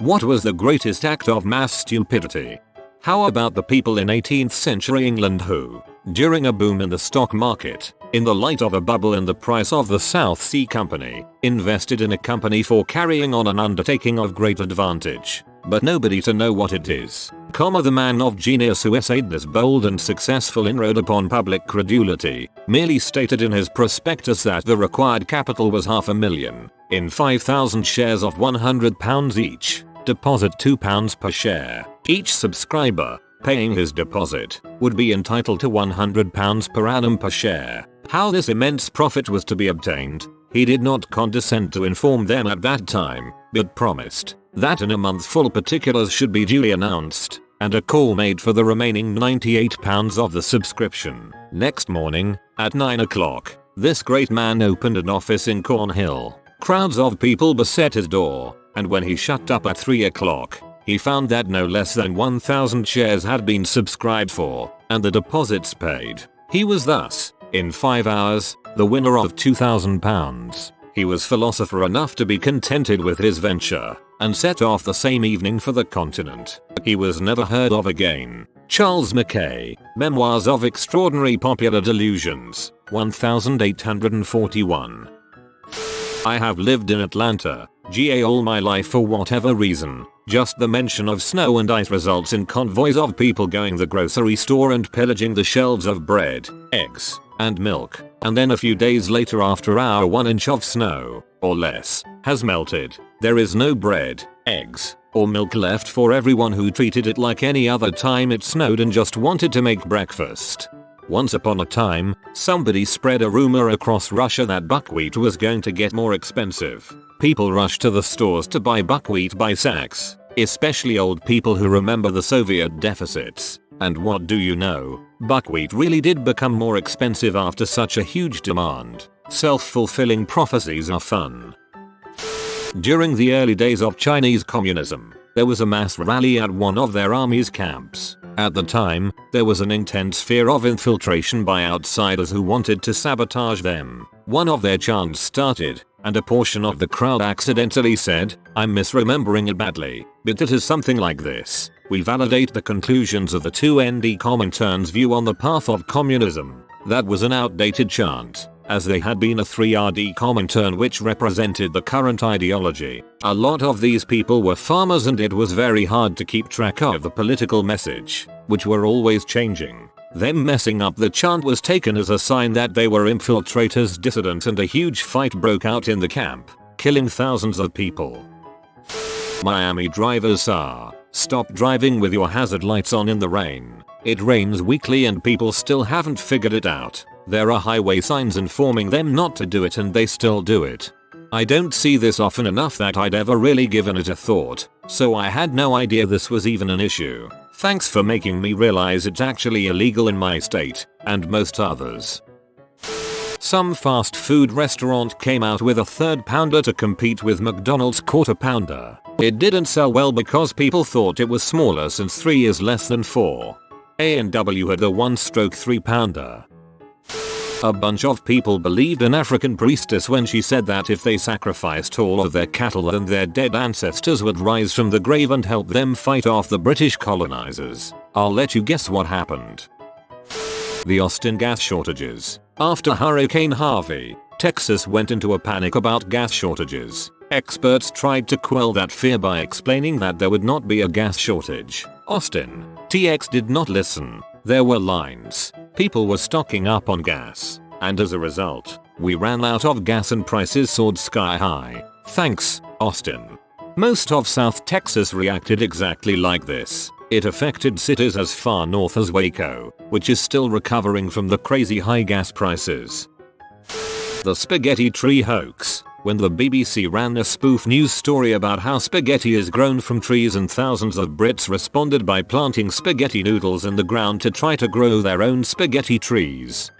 What was the greatest act of mass stupidity? How about the people in 18th century England who, during a boom in the stock market, in the light of a bubble in the price of the South Sea Company, invested in a company for carrying on an undertaking of great advantage, but nobody to know what it is, the man of genius who essayed this bold and successful inroad upon public credulity, merely stated in his prospectus that the required capital was £500,000, in 5,000 shares of £100 each, deposit £2 per share. Each subscriber, paying his deposit, would be entitled to £100 per annum per share. How this immense profit was to be obtained, he did not condescend to inform them at that time, but promised that in a month full particulars should be duly announced, and a call made for the remaining £98 of the subscription. Next morning, at 9 o'clock, this great man opened an office in Cornhill. Crowds of people beset his door, and when he shut up at 3 o'clock, he found that no less than 1,000 shares had been subscribed for, and the deposits paid. He was thus, in 5 hours, the winner of £2,000. He was philosopher enough to be contented with his venture, and set off the same evening for the continent. He was never heard of again. Charles Mackay, Memoirs of Extraordinary Popular Delusions, 1841. I have lived in Atlanta, GA all my life for whatever reason. Just the mention of snow and ice results in convoys of people going the grocery store and pillaging the shelves of bread, eggs, and milk, and then a few days later after our 1 inch of snow, or less, has melted, there is no bread, eggs, or milk left for everyone who treated it like any other time it snowed and just wanted to make breakfast. Once upon a time, somebody spread a rumor across Russia that buckwheat was going to get more expensive. People rushed to the stores to buy buckwheat by sacks, especially old people who remember the Soviet deficits. And what do you know? Buckwheat really did become more expensive after such a huge demand. Self-fulfilling prophecies are fun. During the early days of Chinese communism, there was a mass rally at one of their army's camps. At the time, there was an intense fear of infiltration by outsiders who wanted to sabotage them. One of their chants started, and a portion of the crowd accidentally said, "I'm misremembering it badly, but it is something like this. We validate the conclusions of the 2ND Comintern's view on the path of communism." That was an outdated chant, as they had been a 3RD Comintern which represented the current ideology. A lot of these people were farmers and it was very hard to keep track of the political message, which were always changing. Them messing up the chant was taken as a sign that they were infiltrators, dissidents, and a huge fight broke out in the camp, killing thousands of people. Miami drivers are, stop driving with your hazard lights on in the rain. It rains weekly and people still haven't figured it out. There are highway signs informing them not to do it and they still do it. I don't see this often enough that I'd ever really given it a thought, so I had no idea this was even an issue. Thanks for making me realize it's actually illegal in my state, and most others. Some fast food restaurant came out with a third pounder to compete with McDonald's quarter pounder. It didn't sell well because people thought it was smaller since 3 is less than 4. A&W had the 1/3 pounder. A bunch of people believed an African priestess when she said that if they sacrificed all of their cattle then their dead ancestors would rise from the grave and help them fight off the British colonizers. I'll let you guess what happened. The Austin gas shortages. After Hurricane Harvey, Texas went into a panic about gas shortages. Experts tried to quell that fear by explaining that there would not be a gas shortage. Austin, TX did not listen. There were lines. People were stocking up on gas. And as a result, we ran out of gas and prices soared sky high. Thanks, Austin. Most of South Texas reacted exactly like this. It affected cities as far north as Waco, which is still recovering from the crazy high gas prices. The spaghetti tree hoax. When the BBC ran a spoof news story about how spaghetti is grown from trees and thousands of Brits responded by planting spaghetti noodles in the ground to try to grow their own spaghetti trees.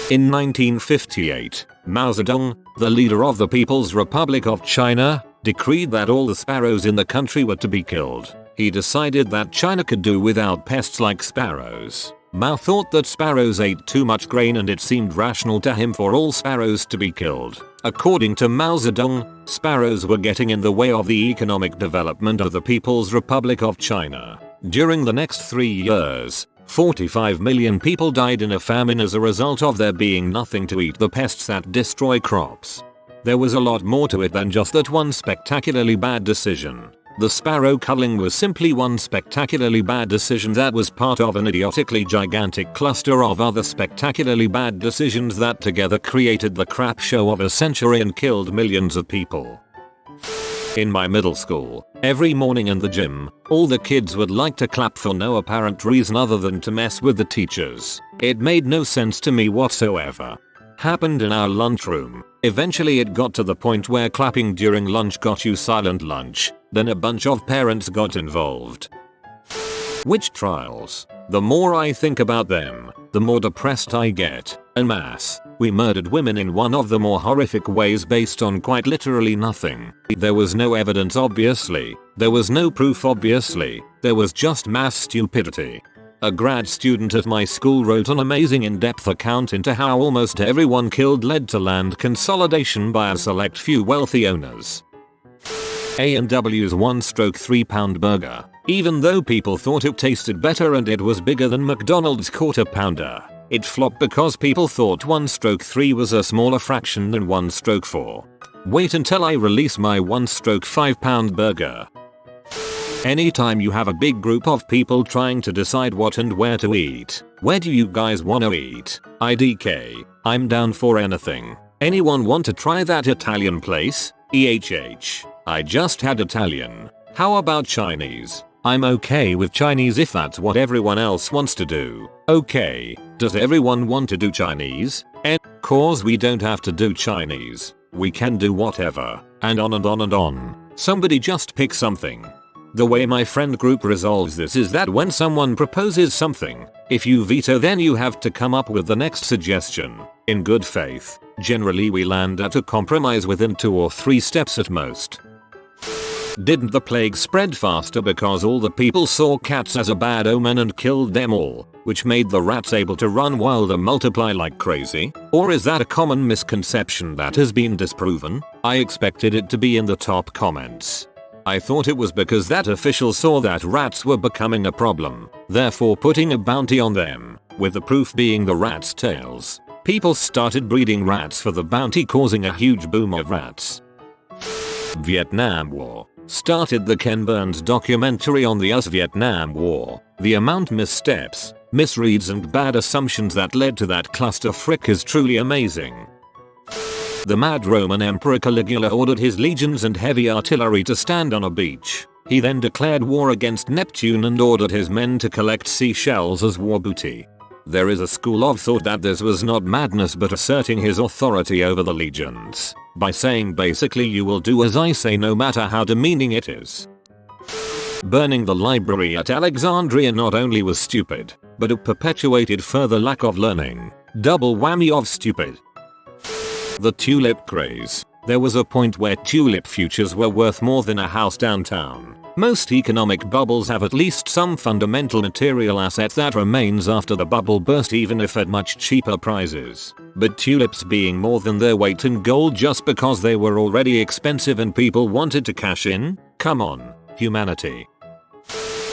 In 1958, Mao Zedong, the leader of the People's Republic of China, decreed that all the sparrows in the country were to be killed. He decided that China could do without pests like sparrows. Mao thought that sparrows ate too much grain and it seemed rational to him for all sparrows to be killed. According to Mao Zedong, sparrows were getting in the way of the economic development of the People's Republic of China. During the next 3 years, 45 million people died in a famine as a result of there being nothing to eat, the pests that destroy crops. There was a lot more to it than just that one spectacularly bad decision. The sparrow culling was simply one spectacularly bad decision that was part of an idiotically gigantic cluster of other spectacularly bad decisions that together created the crap show of a century and killed millions of people. In my middle school, every morning in the gym, all the kids would like to clap for no apparent reason other than to mess with the teachers. It made no sense to me whatsoever. Happened in our lunchroom. Eventually it got to the point where clapping during lunch got you silent lunch. Then a bunch of parents got involved. Witch trials. The more I think about them, the more depressed I get. En masse, we murdered women in one of the more horrific ways based on quite literally nothing. There was no evidence obviously. There was no proof obviously. There was just mass stupidity. A grad student at my school wrote an amazing in-depth account into how almost everyone killed led to land consolidation by a select few wealthy owners. A&W's 1-stroke 3-pound burger. Even though people thought it tasted better and it was bigger than McDonald's quarter pounder, it flopped because people thought 1-stroke 3 was a smaller fraction than 1-stroke 4. Wait until I release my 1-stroke 5-pound burger. Anytime you have a big group of people trying to decide what and where to eat, where do you guys wanna eat? IDK, I'm down for anything. Anyone want to try that Italian place? EHH, I just had Italian. How about Chinese? I'm okay with Chinese if that's what everyone else wants to do. Okay, does everyone want to do Chinese? Cause we don't have to do Chinese. We can do whatever, and on and on and on. Somebody just pick something. The way my friend group resolves this is that when someone proposes something, if you veto then you have to come up with the next suggestion. In good faith, generally we land at a compromise within 2 or 3 steps at most. Didn't the plague spread faster because all the people saw cats as a bad omen and killed them all, which made the rats able to run wild and multiply like crazy? Or is that a common misconception that has been disproven? I expected it to be in the top comments. I thought it was because that official saw that rats were becoming a problem, therefore putting a bounty on them, with the proof being the rats' tails. People started breeding rats for the bounty, causing a huge boom of rats. Vietnam War. Started the Ken Burns documentary on the US Vietnam War. The amount missteps, misreads and bad assumptions that led to that clusterfuck is truly amazing. The mad Roman Emperor Caligula ordered his legions and heavy artillery to stand on a beach. He then declared war against Neptune and ordered his men to collect seashells as war booty. There is a school of thought that this was not madness but asserting his authority over the legions, by saying basically you will do as I say no matter how demeaning it is. Burning the library at Alexandria not only was stupid, but it perpetuated further lack of learning. Double whammy of stupid. The Tulip Craze. There was a point where tulip futures were worth more than a house downtown. Most economic bubbles have at least some fundamental material asset that remains after the bubble burst, even if at much cheaper prices. But tulips being more than their weight in gold just because they were already expensive and people wanted to cash in? Come on, humanity.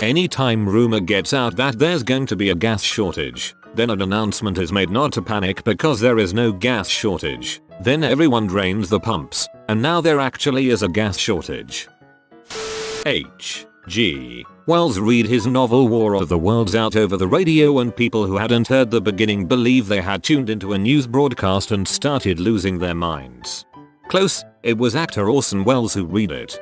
Anytime rumor gets out that there's going to be a gas shortage, then an announcement is made not to panic because there is no gas shortage. Then everyone drains the pumps, and now there actually is a gas shortage. H.G. Wells read his novel War of the Worlds out over the radio and people who hadn't heard the beginning believe they had tuned into a news broadcast and started losing their minds. Close, it was actor Orson Welles who read it.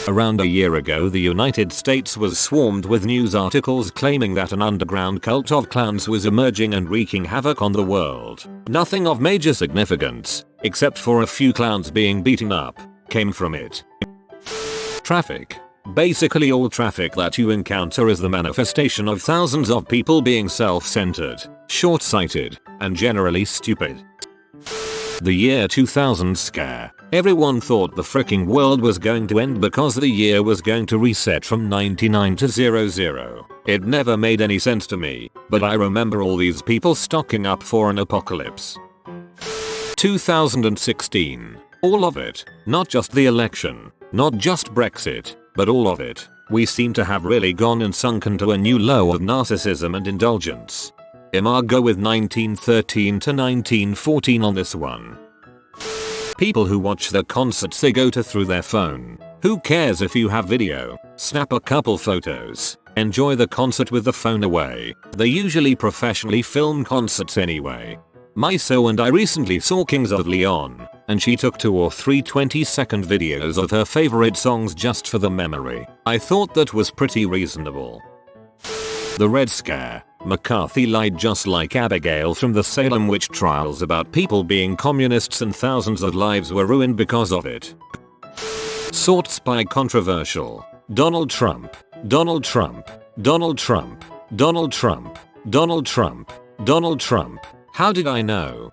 Around a year ago the United States was swarmed with news articles claiming that an underground cult of clowns was emerging and wreaking havoc on the world. Nothing of major significance, except for a few clowns being beaten up, came from it. Traffic. Basically all traffic that you encounter is the manifestation of thousands of people being self-centered, short-sighted, and generally stupid. The year 2000 scare. Everyone thought the fricking world was going to end because the year was going to reset from 99 to 00. It never made any sense to me, but I remember all these people stocking up for an apocalypse. 2016. All of it. Not just the election. Not just Brexit, but all of it. We seem to have really gone and sunken to a new low of narcissism and indulgence. I'll go with 1913 to 1914 on this one. People who watch the concerts they go to through their phone. Who cares if you have video? Snap a couple photos. Enjoy the concert with the phone away. They usually professionally film concerts anyway. My so and I recently saw Kings of Leon, and she took 2 or 3 20-second videos of her favorite songs just for the memory. I thought that was pretty reasonable. The Red Scare. McCarthy lied just like Abigail from the Salem witch trials about people being communists, and thousands of lives were ruined because of it. Sorts by controversial. Donald Trump. Donald Trump. Donald Trump. Donald Trump. Donald Trump. Donald Trump. How did I know?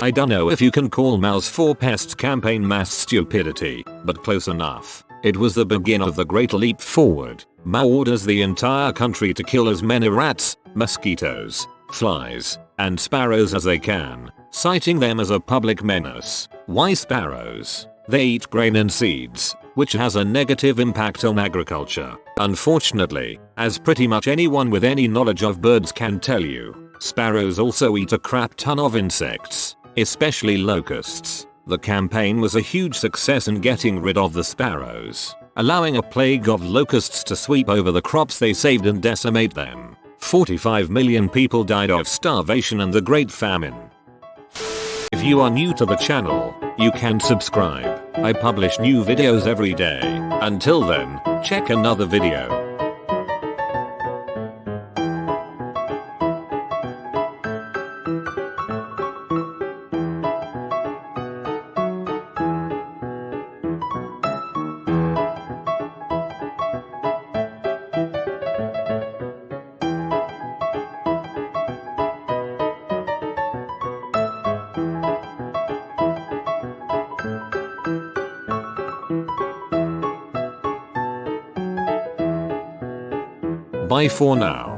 I don't know if you can call Mao's Four Pests campaign mass stupidity, but close enough. It was the beginning of the Great Leap Forward. Mao orders the entire country to kill as many rats, mosquitoes, flies, and sparrows as they can, citing them as a public menace. Why sparrows? They eat grain and seeds, which has a negative impact on agriculture. Unfortunately, as pretty much anyone with any knowledge of birds can tell you, sparrows also eat a crap ton of insects, especially locusts. The campaign was a huge success in getting rid of the sparrows, allowing a plague of locusts to sweep over the crops they saved and decimate them. 45 million people died of starvation and the Great Famine. If you are new to the channel, you can subscribe. I publish new videos every day. Until then, check another video. Bye for now.